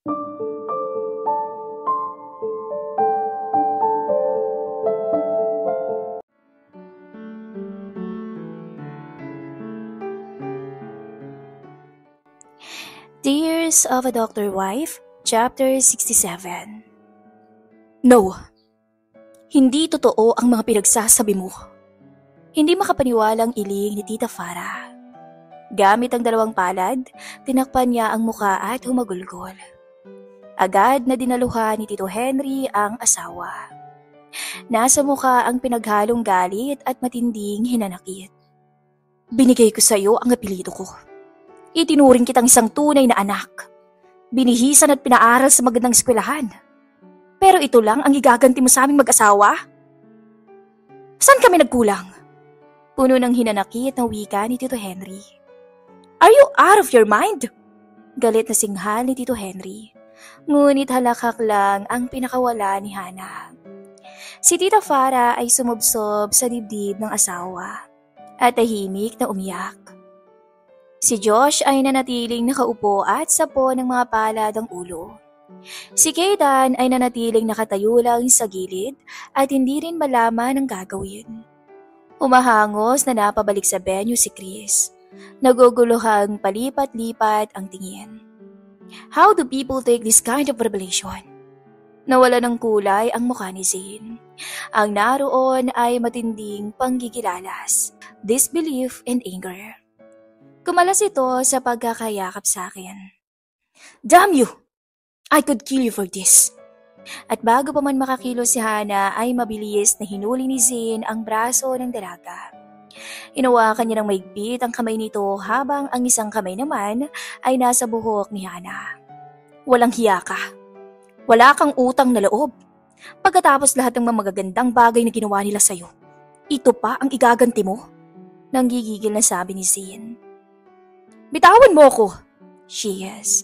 Tears of a Doctor Wife, Chapter 67. No, hindi totoo ang mga pinagsasabi mo. Hindi makapaniwalang iling ni Tita Farah. Gamit ang dalawang palad, tinakpan niya ang muka at humagulgol. Agad na dinaluhan ni Tito Henry ang asawa. Nasa muka ang pinaghalong galit at matinding hinanakit. Binigay ko sa iyo ang apelyido ko. Itinuring kitang isang tunay na anak. Binihisan at pinaaral sa magandang eskwelahan. Pero ito lang ang igaganti mo sa aming mag-asawa? Saan kami nagkulang? Puno ng hinanakit na wika ni Tito Henry. Are you out of your mind? Galit na singhal ni Tito Henry. Ngunit halakak lang ang pinakawala ni Hana. Si Tita Farah ay sumubsob sa dibdib ng asawa at tahimik na umiyak. Si Josh ay nanatiling nakaupo at sapo ng mga palad ang ulo. Si Kaydan ay nanatiling nakatayo lang sa gilid at hindi rin malaman ang gagawin. Umahangos na napabalik sa venue si Chris. Naguguluhang palipat-lipat ang tingin. How do people take this kind of revelation? Nawala ng kulay ang mukha ni Zane. Ang naroon ay matinding panggigilalas, disbelief and anger. Kumalas ito sa pagkakayakap sa akin. Damn you! I could kill you for this. At bago pa man makakilos si Hana ay mabilis na hinuli ni Zane ang braso ng dalaga. Inawakan niya ng maigpit ang kamay nito habang ang isang kamay naman ay nasa buhok ni Hana. Walang hiya ka. Wala kang utang na loob. Pagkatapos lahat ng mga magagandang bagay na ginawa nila sa'yo, ito pa ang igaganti mo? Nanggigigil na sabi ni Zane. Bitawan mo ko! She is.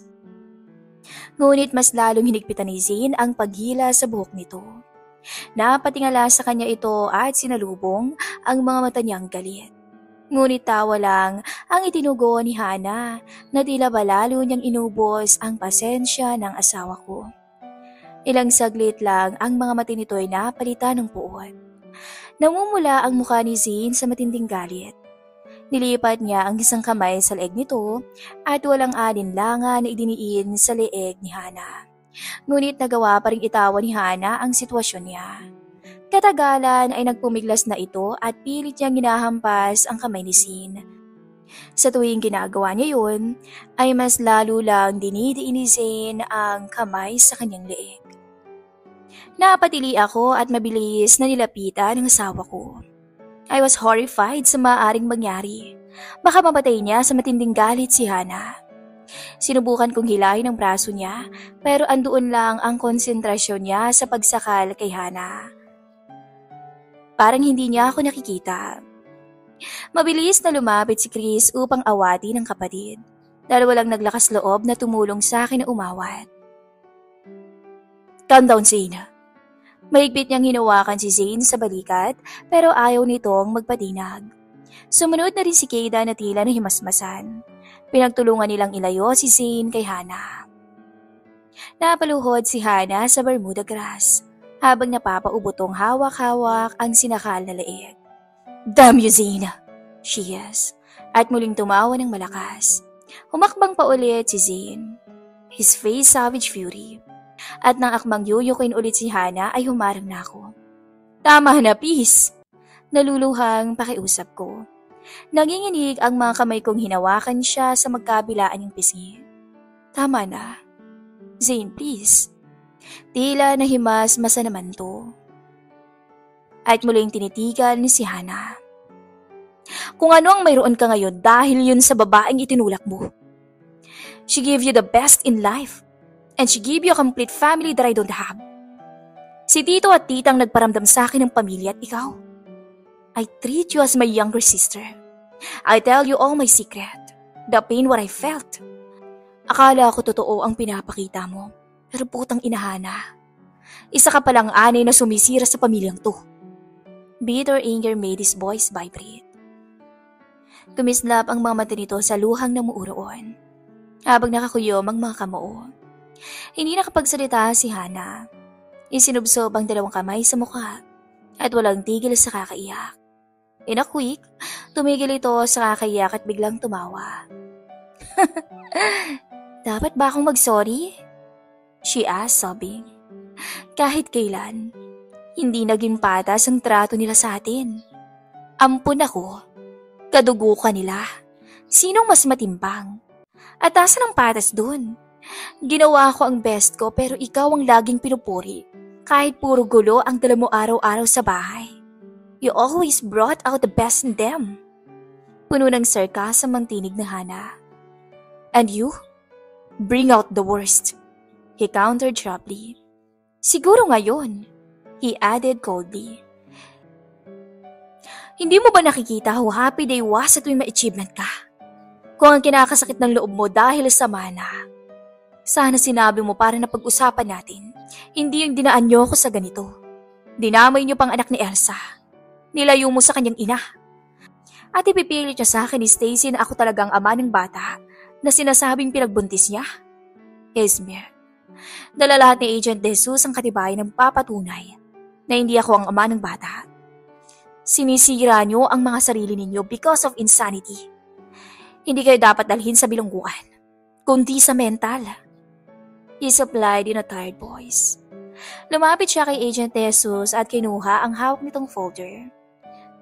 Ngunit mas lalong hinigpitan ni Zane ang paghila sa buhok nito. Napatingala sa kanya ito at sinalubong ang mga mata niyang galit. Ngunit tawa lang ang itinugo ni Hana na tila ba lalo niyang inubos ang pasensya ng asawa ko. Ilang saglit lang ang mga mata nito ay napalitan ng puot. Namumula ang mukha ni Zane sa matinding galit. Nilipat niya ang isang kamay sa leeg nito at walang alinlangan na idiniin sa leeg ni Hana. Ngunit nagawa pa ring itawan ni Hana ang sitwasyon niya. Katagalan ay nagpumiglas na ito at pilit niyang ginahampas ang kamay ni Zane. Sa tuwing ginagawa niya yun, ay mas lalo lang dinidiin ni Zane ang kamay sa kanyang leeg. Napatili ako at mabilis na nilapitan ang asawa ko. I was horrified sa maaaring mangyari. Baka mamatay niya sa matinding galit si Hana. Sinubukan kong hilahin ang braso niya pero andoon lang ang konsentrasyon niya sa pagsakal kay Hana. Parang hindi niya ako nakikita. Mabilis na lumapit si Chris upang awati ng kapatid. Dalawa lang naglakas loob na tumulong sa akin na umawat. Calm down, Zane. Mahigpit niyang hinawakan si Zane sa balikat pero ayaw nitong magpatinag. Sumunod na rin si Kayda na tila na himasmasan. Pinagtulungan nilang ilayo si Zane kay Hana. Napaluhod si Hana sa Bermuda grass habang napapaubotong hawak-hawak ang sinakal na leeg. Damn you, Zane! She is. At muling tumawa ng malakas. Humakbang pa ulit si Zane. His face savage fury. At nang akmang yuyukin ulit si Hana ay humarang na ako. Tama na, peace! Naluluhang pakiusap ko. Nanginginig ang mga kamay kong hinawakan siya sa magkabilaan ng pisngi. Tama na. Zane, please. Tila nahimas-masa naman to. At muling tinitigan ni si Hana. Kung ano ang mayroon ka ngayon dahil yun sa babaeng itinulak mo. She gave you the best in life. And she gave you a complete family that I don't have. Si Tito at Titang nagparamdam sa akin ng pamilya at ikaw. I treat you as my younger sister. I tell you all my secret. The pain what I felt. Akala ko totoo ang pinapakita mo. Pero putang inahana. Isa ka palang anay na sumisira sa pamilyang to. Bitter anger made his voice vibrate. Tumislap ang mga mata nito sa luhang namuuroon. Habang nakakuyom ang mga kamao. Hindi nakapagsalita si Hana. Isinubsob ang dalawang kamay sa mukha at walang tigil sa kakaiyak. In a quick, tumigil ito sa kakaiyak at biglang tumawa. Dapat ba akong mag-sorry? She asked, sobbing. Kahit kailan, hindi naging patas ang trato nila sa atin. Ampun ako, kadugo ka nila. Sinong mas matimbang? At asan ang patas dun? Ginawa ko ang best ko pero ikaw ang laging pinupuri. Kahit puro gulo ang dala mo araw-araw sa bahay. You always brought out the best in them. Puno ng sarcasm ang tinig ni Hana. And you? Bring out the worst. He countered sharply. Siguro ngayon, he added coldly. Hindi mo ba nakikita how happy they was sa tuwing ma-achievement ka? Kung ang kinakasakit ng loob mo dahil sa mana. Sana sinabi mo para na pag-usapan natin. Hindi yung dinaan niyo ako sa ganito. Dinamay niyo pang anak ni Elsa. Nilayo mo sa kanyang ina. At ipipilit niya sa akin ni Stacy na ako talagang ama ng bata na sinasabing pinagbuntis niya. Esmer, dala lahat ni Agent De Jesus ang katibayan ng papatunay na hindi ako ang ama ng bata. Sinisira niyo ang mga sarili ninyo because of insanity. Hindi kayo dapat dalhin sa bilangguan, kundi sa mental. He supplied in a tired voice. Lumapit siya kay Agent De Jesus at kinuha ang hawak nitong folder.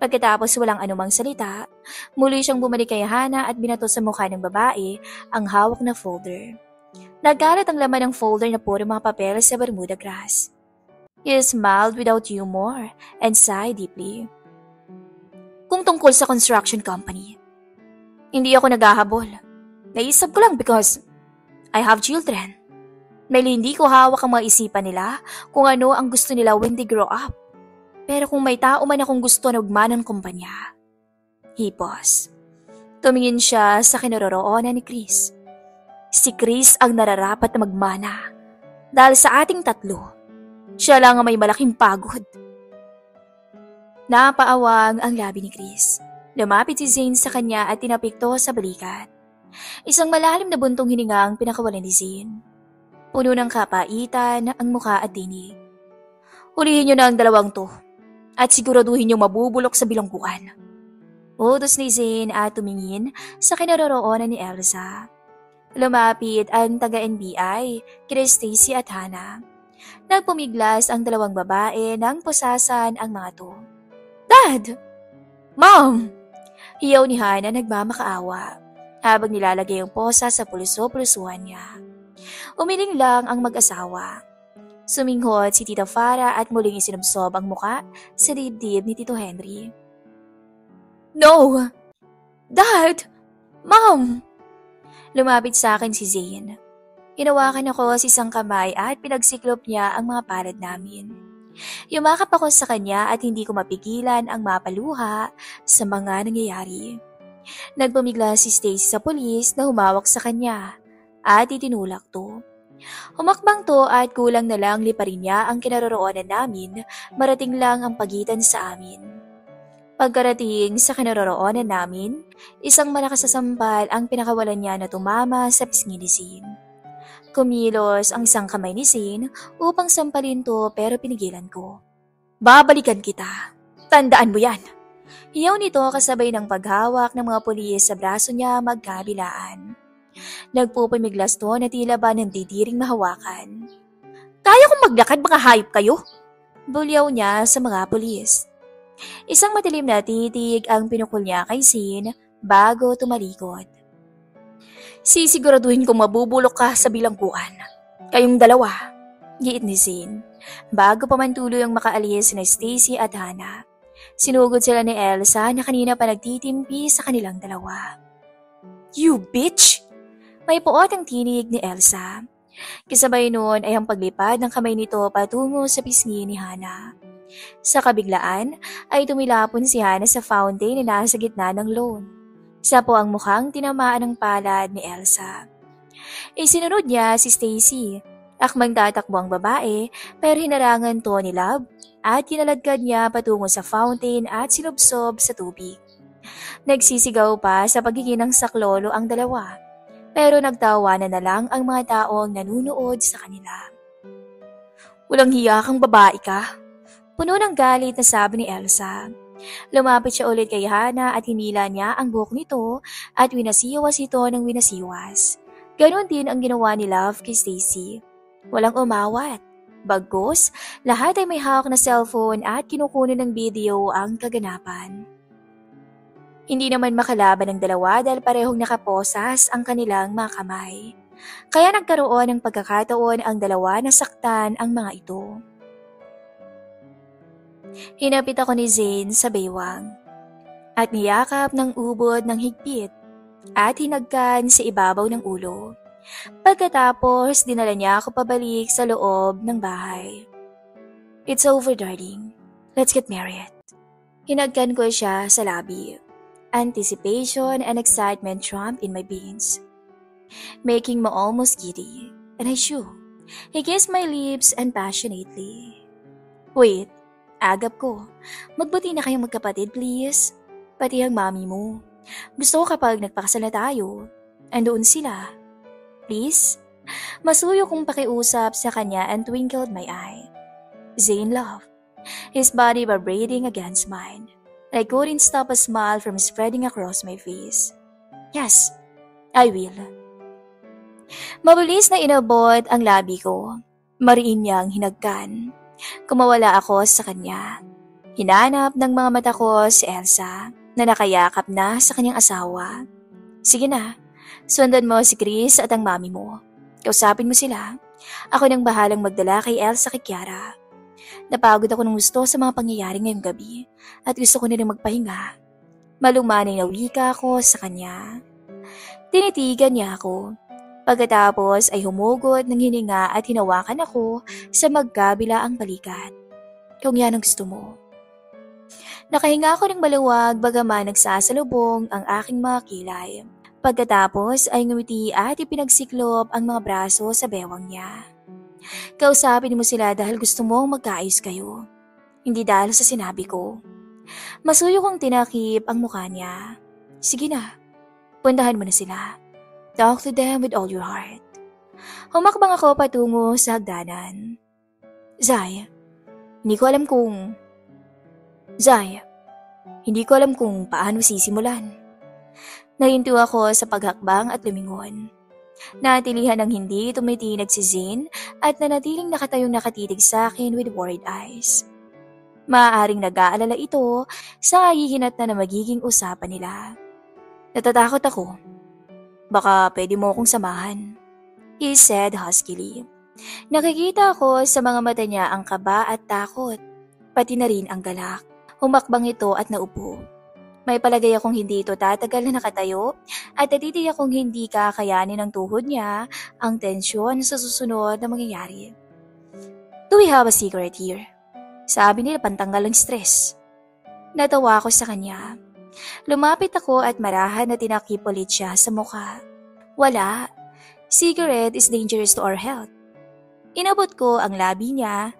Pagkatapos walang anumang salita, muli siyang bumalik kay Hana at binato sa mukha ng babae ang hawak na folder. Nagkalat ang laman ng folder na puro mga papel sa Bermuda grass. He smiled without humor and sighed deeply. Kung tungkol sa construction company, hindi ako naghahabol. Naisip ko lang because I have children. Dahil hindi ko hawak ang mga isipan nila kung ano ang gusto nila when they grow up. Pero kung may tao man akong gusto na magmanang kumpanya. He paused. Tumingin siya sa kinaroroonan ni Chris. Si Chris ang nararapat na magmana. Dahil sa ating tatlo, siya lang ang may malaking pagod. Napaawang ang labi ni Chris. Lumapit si Zane sa kanya at tinapikto sa balikat. Isang malalim na buntong hininga ang pinakawalan ni Zane. Puno ng kapaitan ang mukha at tinig. Hulihin niyo na ang dalawang to at siguraduhin niyo mabubulok sa bilangguan. Utos ni Zane at tumingin sa kinaroroonan ni Elsa. Lumapit ang taga-NBI, kina Stacy at Hana. Nagpumiglas ang dalawang babae nang pusasan ang mga to. Dad! Mom! Hiyaw ni Hana nagmamakaawa habang nilalagay ang posa sa puluso-pulusuhan niya. Umiling lang ang mag-asawa. Suminghot si Tita Farah at muling isinubsob ang muka sa dibdib ni Tito Henry. No! Dad! Mom! Lumapit sa akin si Zane. Hinawakan ako sa isang kamay at pinagsiklop niya ang mga palad namin. Yumakap ako sa kanya at hindi ko mapigilan ang mapaluha sa mga nangyayari. Nagpumigla si Stacy sa pulis na humawak sa kanya at itinulak to. Humakbang to at kulang na lang liparin niya ang kinaroroonan namin, marating lang ang pagitan sa amin. Pagkarating sa kinaroroonan namin, isang malakas na sampal ang pinakawalan niya na tumama sa pisngi ni Zane. Kumilos ang isang kamay ni Zane upang sampalin to pero pinigilan ko. Babalikan kita. Tandaan mo yan. Hiyaw nito kasabay ng paghawak ng mga pulis sa braso niya magkabilaan. Nagpupumiglas to na tila ba nandidiring mahawakan. Kaya kong maglakad, mga hayop kayo? Bulyaw niya sa mga pulis. Isang matilim na titig ang pinukul niya kay Zane bago tumalikod. Sisiguraduhin kong mabubulok ka sa bilangguan. Kayong dalawa, giit ni Zane. Bago pa man tuloy ang makaalis na Stacy at Hana. Sinugod sila ni Elsa na kanina pa nagtitimpi sa kanilang dalawa. You bitch! May puot ang tinig ni Elsa. Kasabay noon ay ang paglipad ng kamay nito patungo sa pisngi ni Hana. Sa kabiglaan ay tumilapon si Hana sa fountain na nasa gitna ng lawn. Isa po ang mukhang tinamaan ng palad ni Elsa. Isinunod niya si Stacy. Akmang tatakbo ang babae pero hinarangan to ni Love at kinaladkad niya patungo sa fountain at sinubsob sa tubig. Nagsisigaw pa sa pagiging ng saklolo ang dalawa. Pero nagtawanan na lang ang mga taong nanunood sa kanila. Walang hiya kang babae ka. Puno ng galit na sabi ni Elsa. Lumapit siya ulit kay Hana at hinila niya ang buhok nito at winasiwas ito ng winasiwas. Ganon din ang ginawa ni Love kay Stacy. Walang umawat. Bagkus, lahat ay may hawak na cellphone at kinukunan ng video ang kaganapan. Hindi naman makalaban ng dalawa dahil parehong nakaposas ang kanilang mga kamay. Kaya nagkaroon ng pagkakataon ang dalawa na saktan ang mga ito. Hinapit ako ni Zane sa baywang at niyakap ng ubod ng higpit at hinagkan sa ibabaw ng ulo. Pagkatapos, dinala niya ako pabalik sa loob ng bahay. It's over, darling. Let's get married. Hinagkan ko siya sa labi. Anticipation and excitement trumped in my veins, making me almost giddy, and I shook. He kissed my lips and passionately. Wait, agap ko. Magbati na kayong magkapatid, please. Pati ang mami mo. Gusto ko kapag nagpakasal na tayo, andoon sila. Please? Masuyo kong pakiusap sa kanya and twinkled my eye. Zane laughed, his body vibrating against mine. I couldn't stop a smile from spreading across my face. Yes, I will. Mabilis na inabot ang labi ko. Mariin niyang hinagkan. Kumawala ako sa kanya. Hinanap ng mga mata ko si Elsa na nakayakap na sa kanyang asawa. Sige na, sundan mo si Chris at ang mami mo. Kausapin mo sila. Ako nang bahalang magdala kay Elsa kay Kiara. Napagod ako ng gusto sa mga pangyayari ngayong gabi at gusto ko na rin magpahinga. Malumanay na wika ako sa kanya. Tinitigan niya ako. Pagkatapos ay humugot ng hininga at hinawakan ako sa magkabilaang balikat. Kung yan ang gusto mo. Nakahinga ako ng maluwag bagaman nagsasalubong ang aking mga kilay. Pagkatapos ay ngumiti at ipinagsiklop ang mga braso sa bewang niya. Kausapin mo sila dahil gusto mong magkaayos kayo. Hindi dahil sa sinabi ko. Masuyo kong tinakip ang mukha niya. Sige na, puntahan mo na sila. Talk to them with all your heart. Humakbang ako patungo sa hagdanan. Zay, hindi ko alam kung paano sisimulan. Nahinto ako sa paghakbang at lumingon. Natilihan ng hindi tumitinag si Zane at nanatiling nakatayong nakatitig sa akin with worried eyes. Maaaring nag-aalala ito sa hihinat na magiging usapan nila. Natatakot ako. Baka pwede mo akong samahan, he said huskily. Nakikita ko sa mga mata niya ang kaba at takot, pati na rin ang galak. Humakbang ito at naupo. May palagay akong hindi ito tatagal na nakatayo at natitiyak akong hindi kakayanin ng tuhod niya ang tensyon sa susunod na mangyayari. Do we have a cigarette here? Sabi nila pantanggal ng stress. Natawa ako sa kanya. Lumapit ako at marahan na tinakip ulit siya sa mukha. Wala. Cigarette is dangerous to our health. Inabot ko ang labi niya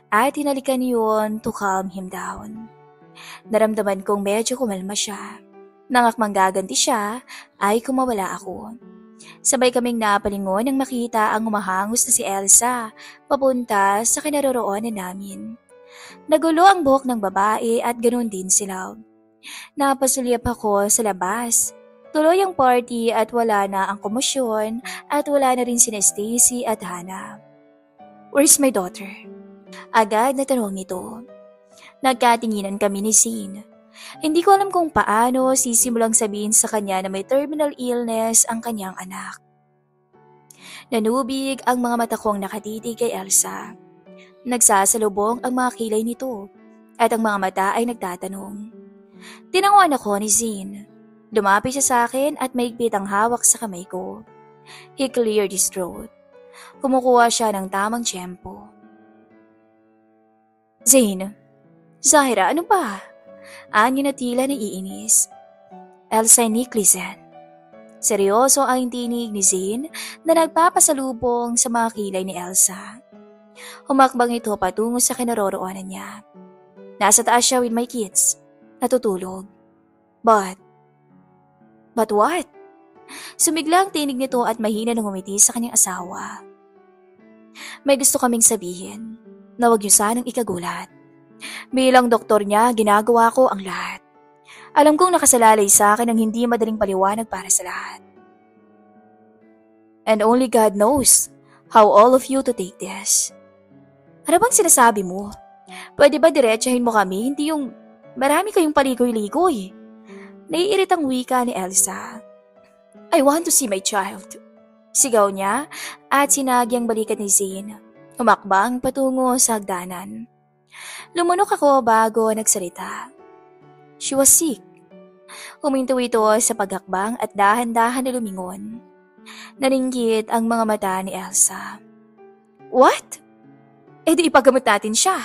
at hinalikan yun to calm him down. Naramdaman kong medyo kumalma siya. Nangakmang gaganti siya, ay kumawala ako. Sabay kaming napalingon nang makita ang humahangos na si Elsa, papunta sa kinaroroonan namin. Nagulo ang buhok ng babae at ganoon din si Love. Napasulyap ako sa labas. Tuloy ang party at wala na ang komosyon at wala na rin sina Stacy at Hana. Where's my daughter? Agad na tanong nito. Nagkatinginan kami ni Zane. Hindi ko alam kung paano sisimulang sabihin sa kanya na may terminal illness ang kanyang anak. Nanubig ang mga mata kong nakatitig kay Elsa. Nagsasalubong ang mga kilay nito at ang mga mata ay nagtatanong. Tinanguan ako ni Zane. Lumapit siya sa akin at maigpit ang hawak sa kamay ko. He cleared his throat. Kumukuha siya ng tamang tiyempo. Zane, Zahira, ano ba? Anyo na tila naiinis. Elsa Nicholson. Seryoso ang tinig ni Zane na nagpapasalubong sa mga kilay ni Elsa. Humakbang ito patungo sa kinaroroonan niya. Nasa taas siya with my kids. Natutulog. But what? Sumigla ang tinig nito at mahina nang ngumiti sa kanyang asawa. May gusto kaming sabihin na huwag niyo sanang ikagulat. Bilang doktor niya, ginagawa ko ang lahat. Alam kong nakasalalay sa akin ang hindi madaling paliwanag para sa lahat. And only God knows how all of you to take this. Ano bang sinasabi mo? Pwede ba diretsahin mo kami, hindi yung marami kayong paligoy-ligoy? Naiiritang wika ni Elsa. I want to see my child. Sigaw niya at sinagyang balikat ni Zane. Umakbang patungo sa hagdanan. Lumunok ako bago nagsalita. She was sick. Huminto ito sa paghakbang at dahan-dahan na lumingon. Naringgit ang mga mata ni Elsa. What? Eh di ipagamot natin siya.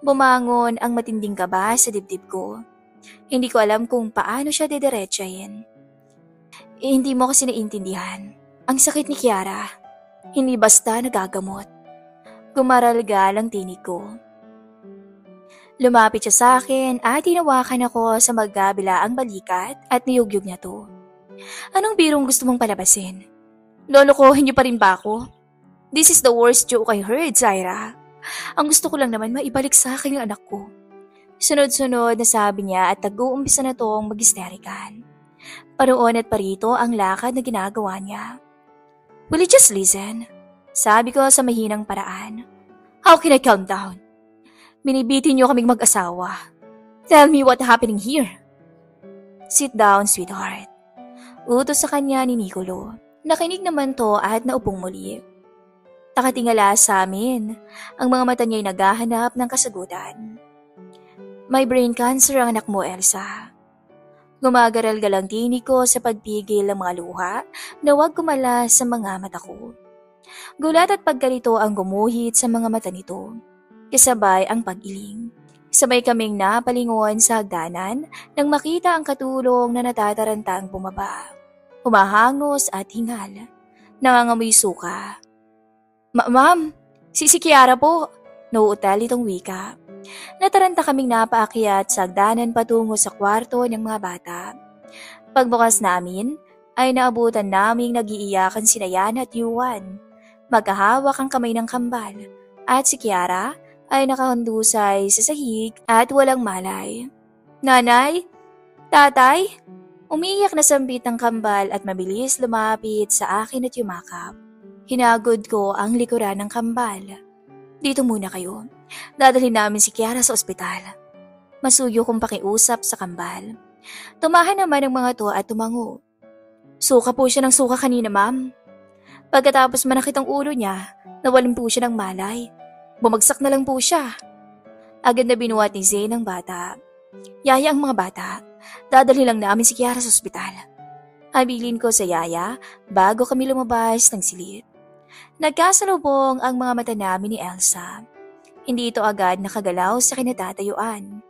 Bumangon ang matinding kaba sa dibdib ko. Hindi ko alam kung paano siya didiretsahin. Hindi mo kasi naiintindihan. Ang sakit ni Kiara. Hindi basta nagagamot. Gumaralgal ang tinig ko. Lumapit siya sa akin at hinawakan ako sa magkabilaang balikat at niyugyug niya to. Anong birong gusto mong palabasin? Lolokohin niyo pa rin ba ako? This is the worst joke I heard, Zaira. Ang gusto ko lang naman maibalik sa akin ang anak ko. Sunod-sunod na sabi niya at tag-uumpisa na tong mag-hysterical. Paroon at parito ang lakad na ginagawa niya. Will you just listen? Sabi ko sa mahinang paraan. How can I calm down? Binibitin niyo kaming mag-asawa. Tell me what happening here. Sit down, sweetheart. Utos sa kanya ni Nicolo. Nakinig naman to at naupong muli. Nakatingala sa amin. Ang mga mata niya'y naghahanap ng kasagutan. May brain cancer ang anak mo, Elsa. Gumagaral-gal ang tinig ko sa pagpigil ng mga luha na huwag kumala sa mga mata ko. Gulat at pagkalito ang gumuhit sa mga mata nito. Kasabay ang pag-iling. Sabay kaming napalingon sa hagdanan nang makita ang katulong na natatarantang bumaba. Humahangos at hingal. Nangangamoy suka. Ma'am, si Kiara po. Nauutal itong wika. Nataranta kaming napaakyat sa hagdanan patungo sa kwarto ng mga bata. Pagbukas namin, ay naabutan naming nag-iiyakan sina Yana at Yuan. Magkahawak ang kamay ng kambal. At si Kiara ay nakahandusay sa sahig at walang malay. Nanay? Tatay? Umiiyak na sambit ng kambal at mabilis lumapit sa akin at yumakap. Hinagod ko ang likuran ng kambal. Dito muna kayo. Dadalhin namin si Kiara sa ospital. Masuyo kong pakiusap sa kambal. Tumahan naman ang mga to at tumango. Suka po siya ng suka kanina, ma'am. Pagkatapos manakit ang ulo niya, nawalan po siya ng malay. Bumagsak na lang po siya. Agad na binuhat ni Zane ang bata. Yaya ang mga bata. Dadalhin lang namin si Kiara sa ospital. Habilin ko sa yaya bago kami lumabas ng silid. Nagkasalubong ang mga mata namin ni Elsa. Hindi ito agad nakagalaw sa kinatatayuan.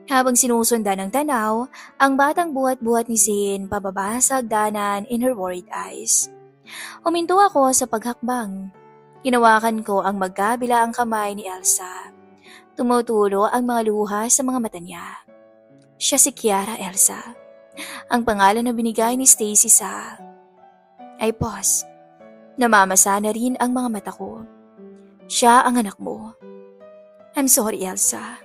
Habang sinusundan ng tanaw, ang batang buhat-buhat ni Zane pababa sa hagdanan in her worried eyes. Huminto ako sa paghakbang. Hinawakan ko ang magkabilaang kamay ni Elsa. Tumutulo ang mga luha sa mga mata niya. Siya si Kiara, Elsa. Ang pangalan na binigay ni Stacy sa... I pause. Namamasa na rin ang mga mata ko. Siya ang anak mo. I'm sorry, Elsa.